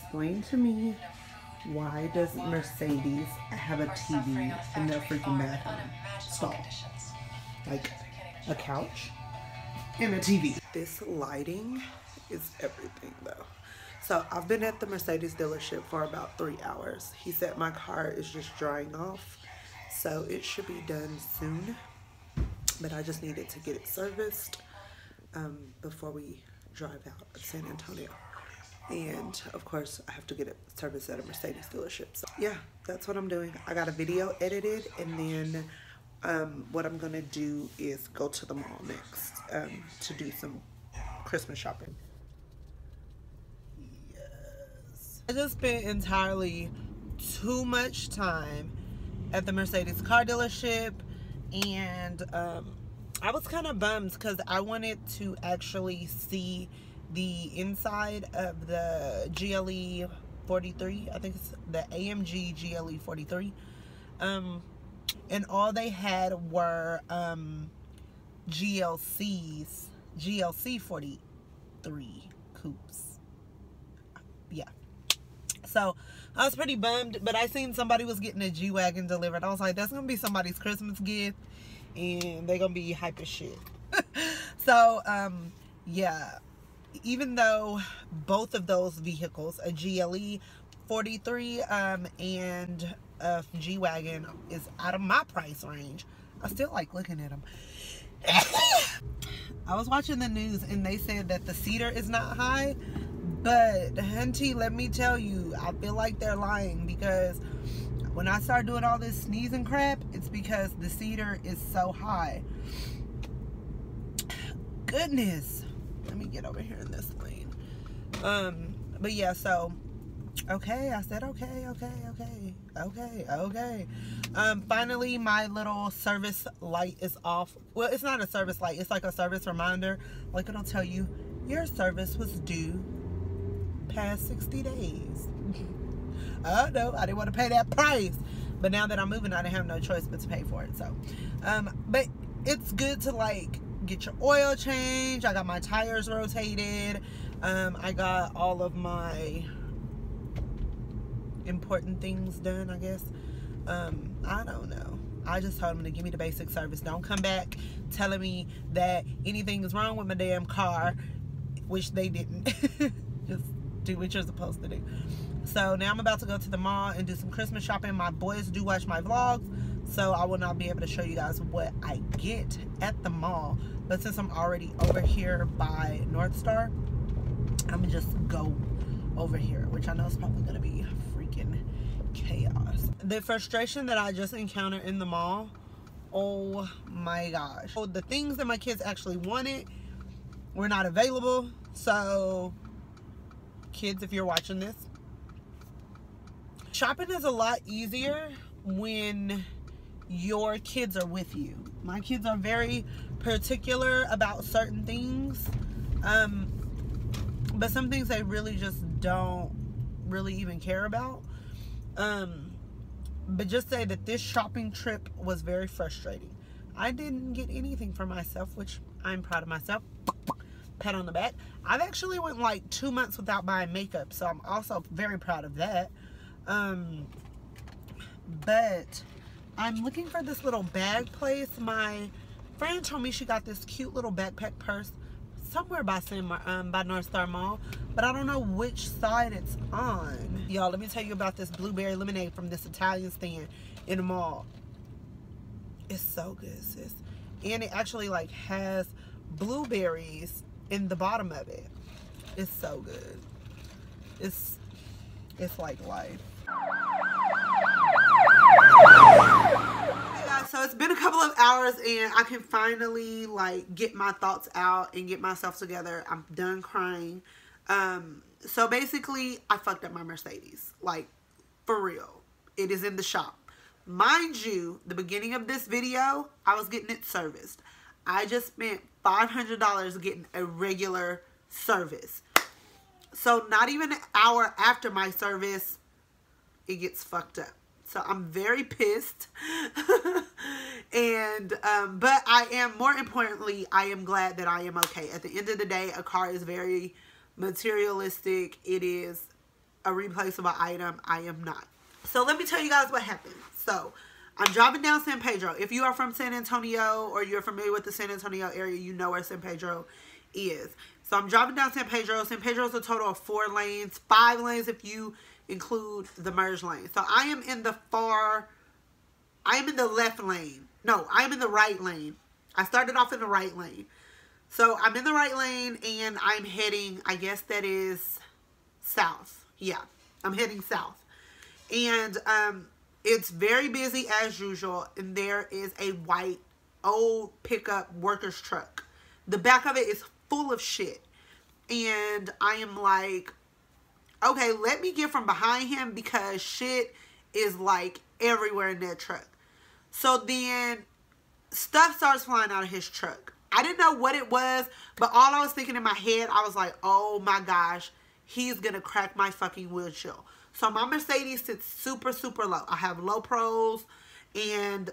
explain to me, why does Mercedes have a TV in their freaking bathroom stall? Like a couch and a TV. This lighting is everything though. So I've been at the Mercedes dealership for about 3 hours. He said my car is just drying off, so it should be done soon. But I just needed to get it serviced before we drive out of San Antonio. And of course I have to get it serviced at a Mercedes dealership. So yeah, that's what I'm doing. I got a video edited, and then what I'm gonna do is go to the mall next to do some Christmas shopping. Yes. I just spent entirely too much time at the Mercedes car dealership, and I was kind of bummed because I wanted to actually see the inside of the GLE 43. I think it's the AMG GLE 43. And all they had were GLC 43 coupes. Yeah. So I was pretty bummed, but I seen somebody was getting a G-Wagon delivered. I was like, that's gonna be somebody's Christmas gift, and they're gonna be hype as shit. So yeah, even though both of those vehicles, a GLE 43 and a G-Wagon, is out of my price range, I still like looking at them. I was watching the news and they said that the cedar is not high, but hunty, let me tell you, I feel like they're lying, because when I start doing all this sneezing crap, it's because the cedar is so high. Goodness. Let me get over here in this lane. But yeah, so okay, I said okay. Finally my little service light is off. Well, it's not a service light, it's like a service reminder. Like, it'll tell you your service was due past 60 days. Oh no, I didn't want to pay that price, but now that I'm moving, I didn't have no choice but to pay for it. So but it's good to like get your oil changed. I got my tires rotated. I got all of my important things done, I guess. I don't know. I just told them to give me the basic service. Don't come back telling me that anything is wrong with my damn car, which they didn't. Just do what you're supposed to do. So now I'm about to go to the mall and do some Christmas shopping. My boys do watch my vlogs, so I will not be able to show you guys what I get at the mall. But since I'm already over here by North Star, I'm gonna just go over here, which I know is probably gonna be freaking chaos. The frustration that I just encountered in the mall, oh my gosh. So the things that my kids actually wanted were not available. So kids, if you're watching this, shopping is a lot easier when your kids are with you. My kids are very particular about certain things, but some things they really just don't really even care about. But just say that this shopping trip was very frustrating. I didn't get anything for myself, which I'm proud of myself. Pat on the back. I've actually went like 2 months without buying makeup, so I'm also very proud of that. But I'm looking for this little bag place. My friend told me she got this cute little backpack purse somewhere by by North Star Mall, but I don't know which side it's on. Y'all, let me tell you about this blueberry lemonade from this Italian stand in the mall. It's so good, sis. And it actually like has blueberries in the bottom of it. It's so good. It's like life. So it's been a couple of hours and I can finally like get my thoughts out and get myself together. I'm done crying. So basically I fucked up my Mercedes. Like, for real. It is in the shop. Mind you, the beginning of this video, I was getting it serviced. I just spent $500 getting a regular service. So not even an hour after my service, it gets fucked up. So I'm very pissed. And but I am, more importantly, I am glad that I am okay. At the end of the day, a car is very materialistic. It is a replaceable item. I am not. So let me tell you guys what happened. So I'm driving down San Pedro. If you are from San Antonio or you're familiar with the San Antonio area, you know where San Pedro is. So I'm driving down San Pedro. San Pedro is a total of 4 lanes, 5 lanes if you include the merge lane. So I am in the left lane. No, I am in the right lane. I started off in the right lane. So I'm in the right lane and I'm heading, I guess that is south. Yeah, I'm heading south. And it's very busy as usual. And there is a white old pickup worker's truck. The back of it is full of shit. And I am like, okay, let me get from behind him because shit is like everywhere in that truck. So then stuff starts flying out of his truck. I didn't know what it was, but all I was thinking in my head, I was like, oh my gosh, he's going to crack my fucking windshield. So my Mercedes sits super, super low. I have low pros, and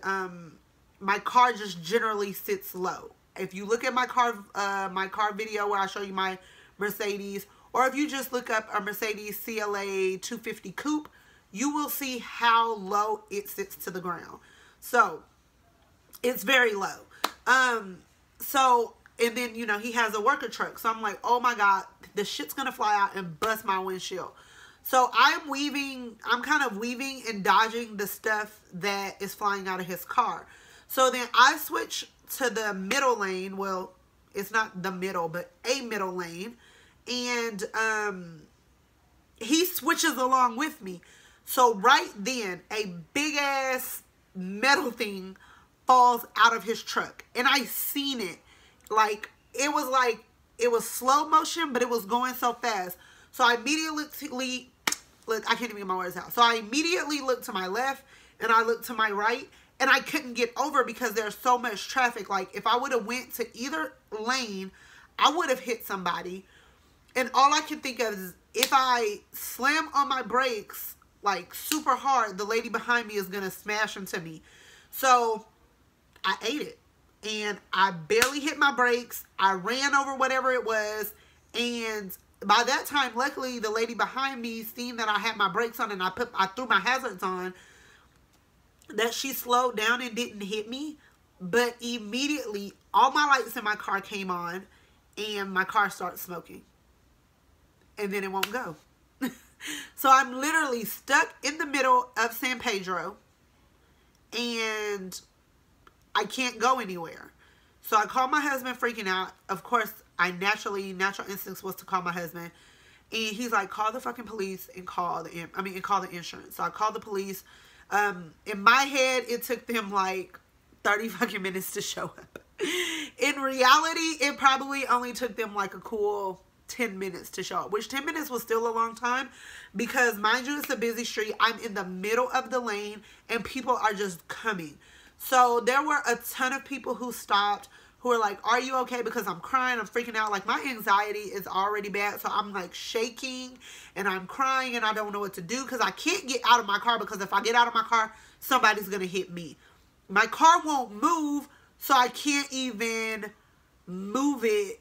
my car just generally sits low. If you look at my car video where I show you my Mercedes, or if you just look up a Mercedes CLA 250 Coupe, you will see how low it sits to the ground. So it's very low. And then, you know, he has a worker truck. So I'm like, oh my God, the shit's going to fly out and bust my windshield. So I'm kind of weaving and dodging the stuff that is flying out of his car. So then I switch to the middle lane. Well, it's not the middle, but a middle lane. And he switches along with me. So right then, a big ass metal thing falls out of his truck. And I seen it. Like, it was slow motion, but it was going so fast. So I immediately, look, I can't even get my words out. So I immediately looked to my left and I looked to my right, and I couldn't get over because there's so much traffic. Like, if I would have went to either lane, I would have hit somebody. And all I can think of is if I slam on my brakes, like super hard, the lady behind me is going to smash into me. So I ate it. And I barely hit my brakes. I ran over whatever it was. And by that time, luckily, the lady behind me seen that I had my brakes on and I threw my hazards on, that she slowed down and didn't hit me. But immediately, all my lights in my car came on and my car started smoking. And then it won't go. So I'm literally stuck in the middle of San Pedro and I can't go anywhere. So I called my husband freaking out. Of course, natural instincts was to call my husband. And he's like, call the fucking police and call the insurance. So I called the police. In my head, it took them like 30 fucking minutes to show up. In reality, it probably only took them like a cool 10 minutes to show up, which 10 minutes was still a long time because, mind you, it's a busy street. I'm in the middle of the lane and people are just coming. So there were a ton of people who stopped, who were like, are you okay? Because I'm crying, I'm freaking out. Like, my anxiety is already bad. So I'm like shaking and I'm crying and I don't know what to do because I can't get out of my car, because if I get out of my car, somebody's going to hit me. My car won't move, so I can't even move it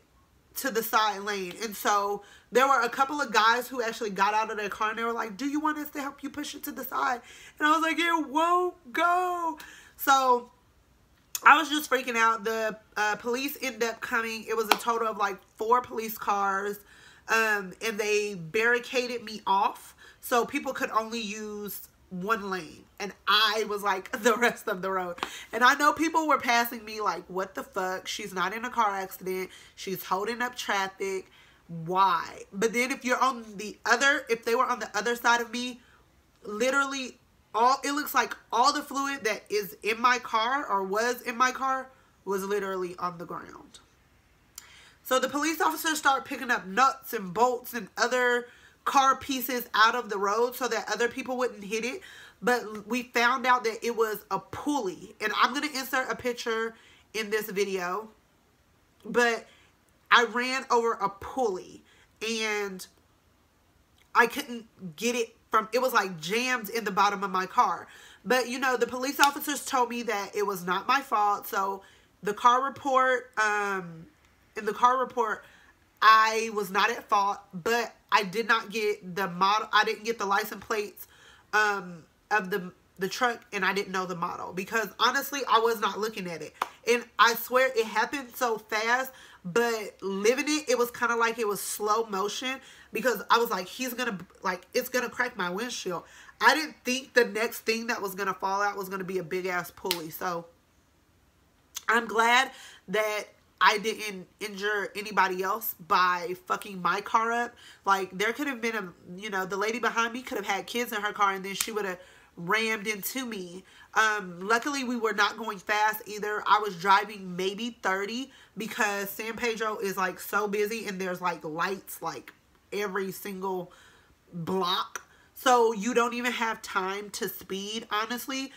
to the side lane. And so there were a couple of guys who actually got out of their car and they were like, do you want us to help you push it to the side? And I was like, it won't go. So I was just freaking out. The police ended up coming. It was a total of like 4 police cars. And they barricaded me off so people could only use one lane. And I was like the rest of the road. And I know people were passing me like, what the fuck? She's not in a car accident. She's holding up traffic. Why? But then if you're on the other, if they were on the other side of me, literally it looks like all the fluid that is in my car or was in my car was literally on the ground. So the police officers start picking up nuts and bolts and other car pieces out of the road so that other people wouldn't hit it. But we found out that it was a pulley. And I'm going to insert a picture in this video. But I ran over a pulley and I couldn't get it from, it was like jammed in the bottom of my car. But, you know, the police officers told me that it was not my fault. So the car report, in the car report, I was not at fault, but I did not get the model. I didn't get the license plates of the truck, and I didn't know the model because honestly I was not looking at it. And I swear it happened so fast, but living it was kind of like it was slow motion because I was like, he's gonna, like, it's gonna crack my windshield. I didn't think the next thing that was gonna fall out was gonna be a big ass pulley. So I'm glad that I didn't injure anybody else by fucking my car up. Like, there could have been a, you know, the lady behind me could have had kids in her car and then she would have rammed into me. Luckily we were not going fast either. I was driving maybe 30 because San Pedro is like so busy and there's like lights like every single block. So you don't even have time to speed, honestly,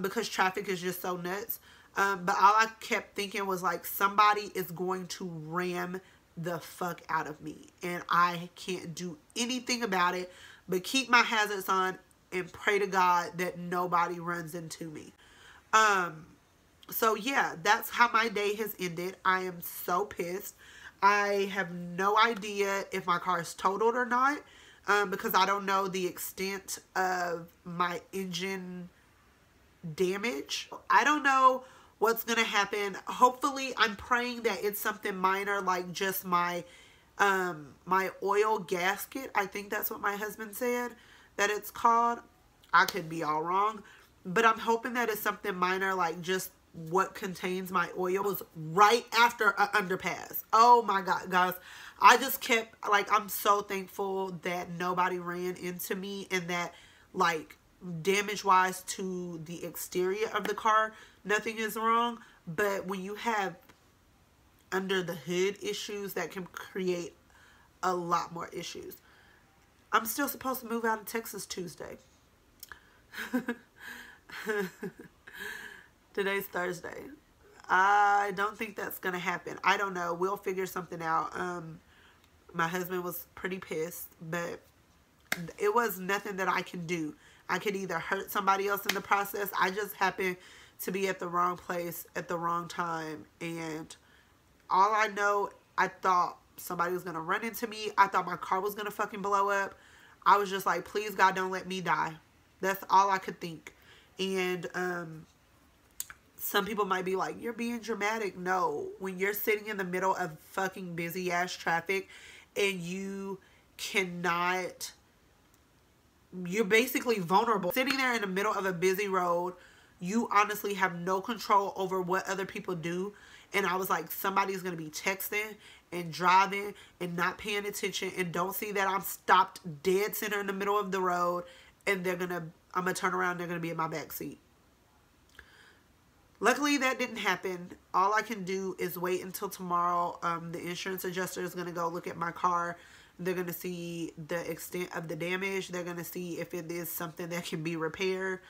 because traffic is just so nuts. But all I kept thinking was like, somebody is going to ram the fuck out of me. And I can't do anything about it but keep my hazards on and pray to God that nobody runs into me. So yeah, that's how my day has ended. I am so pissed. I have no idea if my car is totaled or not, because I don't know the extent of my engine damage. I don't know what's gonna happen. Hopefully, I'm praying that it's something minor, like just my my oil gasket. I think that's what my husband said that it's called. I could be all wrong, but I'm hoping that it's something minor, like just what contains my oil. It was right after an underpass. Oh my God, guys. I just kept, like, I'm so thankful that nobody ran into me and that, like, damage-wise to the exterior of the car, nothing is wrong. But when you have under the hood issues, that can create a lot more issues. I'm still supposed to move out of Texas Tuesday. Today's Thursday. I don't think that's gonna happen. I don't know. We'll figure something out. My husband was pretty pissed, but it was nothing that I can do. I could either hurt somebody else in the process. I just happened to be at the wrong place at the wrong time, and all I know, I thought somebody was gonna run into me. I thought my car was gonna fucking blow up. I was just like, please God, don't let me die. That's all I could think. And some people might be like, you're being dramatic. No, when you're sitting in the middle of fucking busy ass traffic and you cannot, you're basically vulnerable. Sitting there in the middle of a busy road, you honestly have no control over what other people do. And I was like, somebody's going to be texting and driving and not paying attention and don't see that I'm stopped dead center in the middle of the road, and I'm going to turn around and they're going to be in my back seat. Luckily, that didn't happen. All I can do is wait until tomorrow. The insurance adjuster is going to go look at my car. They're going to see the extent of the damage. They're going to see if it is something that can be repaired.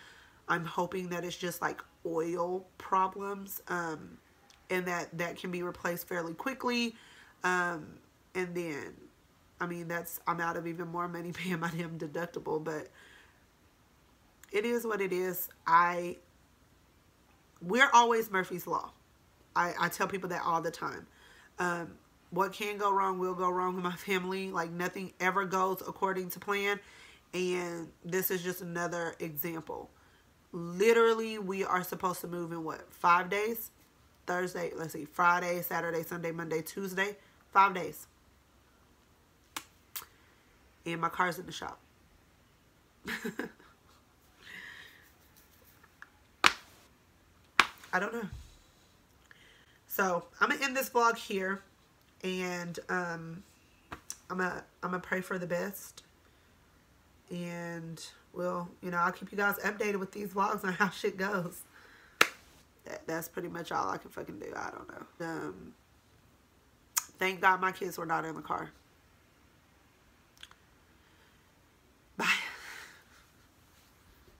I'm hoping that it's just like oil problems, and that can be replaced fairly quickly. And then, I mean, I'm out of even more money paying my damn deductible, but it is what it is. We're always Murphy's Law. I tell people that all the time. What can go wrong will go wrong with my family. Like, nothing ever goes according to plan. And this is just another example. Literally, we are supposed to move in what? 5 days? Thursday, let's see, Friday, Saturday, Sunday, Monday, Tuesday. 5 days. And my car's in the shop. I don't know. So I'm gonna end this vlog here, and I'm gonna pray for the best, and I'll keep you guys updated with these vlogs on how shit goes. That's pretty much all I can fucking do. I don't know. Thank God my kids were not in the car.